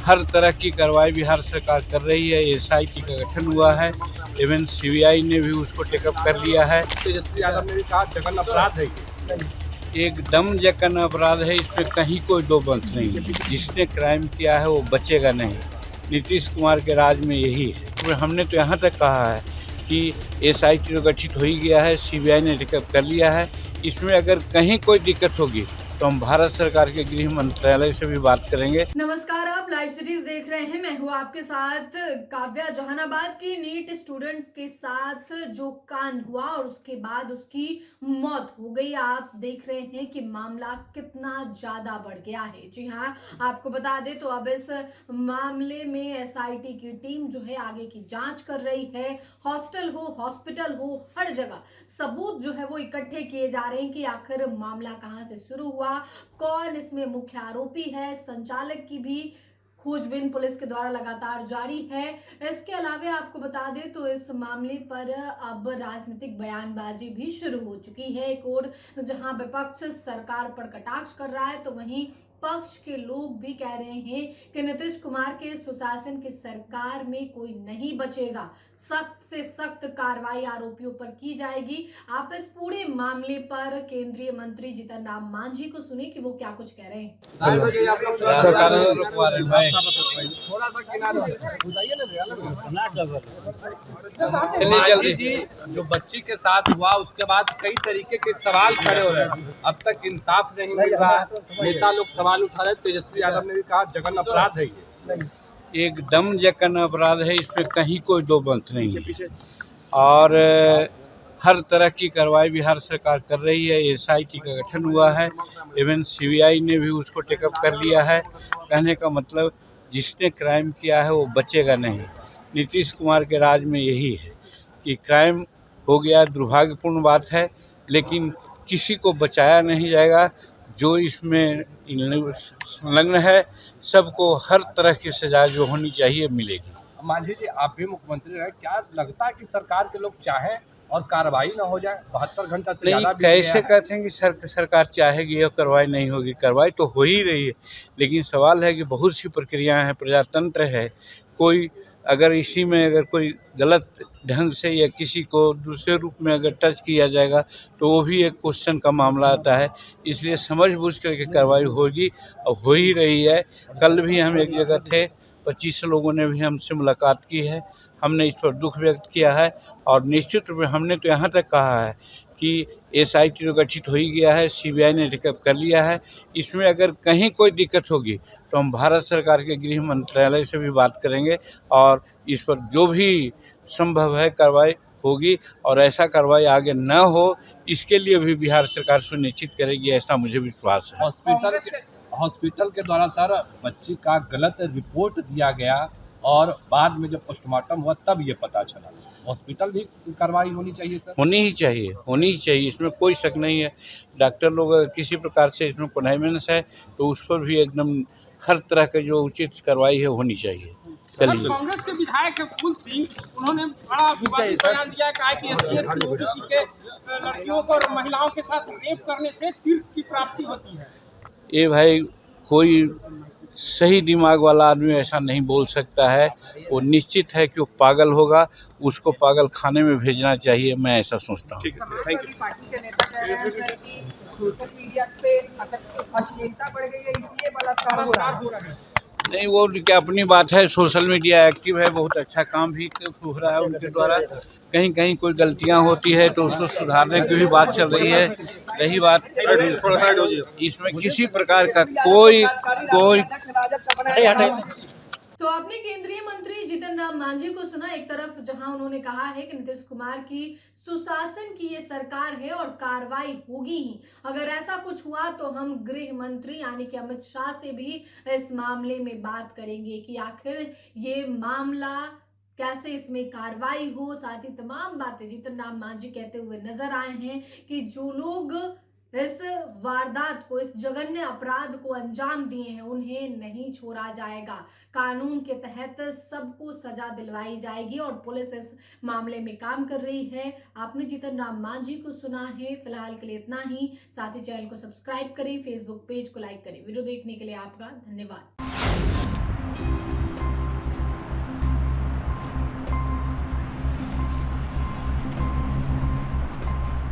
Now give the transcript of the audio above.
हर तरह की कार्रवाई बिहार सरकार कर रही है। एसआईटी का गठन हुआ है, इवन सीबीआई ने भी उसको टेकअप कर लिया है। तेजस्वी यादव ने भी कहा जघन्य अपराध है ये। एकदम जघन्य अपराध है, इसमें कहीं कोई दो मत नहीं है। जिसने क्राइम किया है वो बचेगा नहीं। नीतीश कुमार के राज में यही है। तो हमने तो यहाँ तक कहा है कि एसआईटी तो गठित हो ही गया है, सीबीआई ने टेकअप कर लिया है। इसमें अगर कहीं कोई दिक्कत होगी तो हम भारत सरकार के गृह मंत्रालय से भी बात करेंगे। नमस्कार, आप लाइव सीरीज देख रहे हैं। मैं हूं आपके साथ काव्या। जहानाबाद की नीट स्टूडेंट के साथ जो कांड हुआ और उसके बाद उसकी मौत हो गई, आप देख रहे हैं कि मामला कितना ज्यादा बढ़ गया है। जी हां, आपको बता दें तो अब इस मामले में एसआईटी की टीम जो है आगे की जांच कर रही है। हॉस्टल हो, हॉस्पिटल हो, हर जगह सबूत जो है वो इकट्ठे किए जा रहे हैं कि आखिर मामला कहां से शुरू हुआ, कौन इसमें मुख्य आरोपी है। संचालक की भी खोजबीन पुलिस के द्वारा लगातार जारी है। इसके अलावा आपको बता दें तो इस मामले पर अब राजनीतिक बयानबाजी भी शुरू हो चुकी है। एक और जहां विपक्ष सरकार पर कटाक्ष कर रहा है तो वहीं पक्ष के लोग भी कह रहे हैं कि नीतीश कुमार के सुशासन की सरकार में कोई नहीं बचेगा, सख्त से सख्त कार्रवाई आरोपियों पर की जाएगी। आप इस पूरे मामले पर केंद्रीय मंत्री जीतन राम मांझी को सुने कि वो क्या कुछ कह रहे हैं। थोड़ा सा किनारे जल्दी जी, जो बच्ची के साथ हुआ उसके बाद कई तरीके के सवाल खड़े हो रहे हैं। अब तक इंसाफ नहीं मिल रहा है, नेता लोग सवाल उठा रहे हैं। तेजस्वी यादव ने भी कहा जघन्य अपराध है ये। एकदम जघन्य अपराध है, इसमें कहीं कोई दो मत नहीं है। और हर तरह की कार्रवाई बिहार सरकार कर रही है। एसआईटी का गठन हुआ है, इवन सीबीआई ने भी उसको टेकअप कर लिया है। कहने का मतलब जिसने क्राइम किया है वो बचेगा नहीं। नीतीश कुमार के राज में यही है कि क्राइम हो गया, दुर्भाग्यपूर्ण बात है, लेकिन किसी को बचाया नहीं जाएगा। जो इसमें संलग्न है सबको हर तरह की सजा जो होनी चाहिए मिलेगी। मांझी जी, आप भी मुख्यमंत्री रहे, क्या लगता है कि सरकार के लोग चाहें और कार्रवाई ना हो जाए? 72 घंटा से नहीं, ज्यादा बीत कैसे गया है। कहते हैं कि सरकार चाहेगी और कार्रवाई नहीं होगी? कार्रवाई तो हो ही रही है, लेकिन सवाल है कि बहुत सी प्रक्रियाएं हैं, प्रजातंत्र है। कोई अगर इसी में अगर कोई गलत ढंग से या किसी को दूसरे रूप में अगर टच किया जाएगा तो वो भी एक क्वेश्चन का मामला आता है। इसलिए समझ बूझ करके कार्रवाई होगी और हो ही रही है। कल भी हम एक जगह थे, 25 लोगों ने भी हमसे मुलाकात की है। हमने इस पर दुख व्यक्त किया है और निश्चित रूप में हमने तो यहाँ तक कहा है कि एसआईटी तो गठित हो ही गया है, सीबीआई ने टेकअप कर लिया है। इसमें अगर कहीं कोई दिक्कत होगी तो हम भारत सरकार के गृह मंत्रालय से भी बात करेंगे और इस पर जो भी संभव है कार्रवाई होगी। और ऐसा कार्रवाई आगे न हो इसके लिए भी बिहार सरकार सुनिश्चित करेगी, ऐसा मुझे विश्वास है। हॉस्पिटल के द्वारा सर बच्ची का गलत रिपोर्ट दिया गया और बाद में जब पोस्टमार्टम हुआ तब ये पता चला। हॉस्पिटल भी कार्रवाई होनी चाहिए सर। होनी ही चाहिए, इसमें कोई शक नहीं है। डॉक्टर लोग अगर किसी प्रकार से इसमें कॉन्फिडेंस है तो उस पर भी एकदम हर तरह का जो उचित कार्रवाई है होनी चाहिए। चलिए, कांग्रेस के विधायक फूल सिंह, उन्होंने बड़ा विवादित बयान दिया, कहा कि एससी के लड़कियों को और महिलाओं के साथ रेप करने से तीर्थ की प्राप्ति होती है। ये भाई कोई सही दिमाग वाला आदमी ऐसा नहीं बोल सकता है। वो निश्चित है कि वो पागल होगा, उसको पागल खाने में भेजना चाहिए, मैं ऐसा सोचता हूँ। पार्टी के नेता कह रहे हैं सर कि सोशल मीडिया पे अश्लीलता बढ़ गई है, इसलिए बलात्कार हो रहा है। नहीं, वो क्या अपनी बात है, सोशल मीडिया एक्टिव है, बहुत अच्छा काम भी हो रहा है उनके द्वारा। कहीं कहीं कोई गलतियां होती है तो उसको सुधारने की भी बात चल रही है। रही बात इसमें किसी प्रकार का कोई तो आपने केंद्रीय मंत्री जीतन राम मांझी को सुना। एक तरफ जहां उन्होंने कहा है कि नीतीश कुमार की सुशासन की ये सरकार है और कार्रवाई होगी ही। अगर ऐसा कुछ हुआ तो हम गृह मंत्री यानी कि अमित शाह से भी इस मामले में बात करेंगे कि आखिर ये मामला कैसे इसमें कार्रवाई हो। साथ ही तमाम बातें जीतन राम मांझी कहते हुए नजर आए हैं कि जो लोग इस वारदात को, इस जघन्य अपराध को अंजाम दिए हैं, उन्हें नहीं छोड़ा जाएगा। कानून के तहत सबको सजा दिलवाई जाएगी और पुलिस इस मामले में काम कर रही है। आपने जीतन राम मांझी को सुना है। फिलहाल के लिए इतना ही। साथ ही चैनल को सब्सक्राइब करें, फेसबुक पेज को लाइक करें। वीडियो देखने के लिए आपका धन्यवाद। है।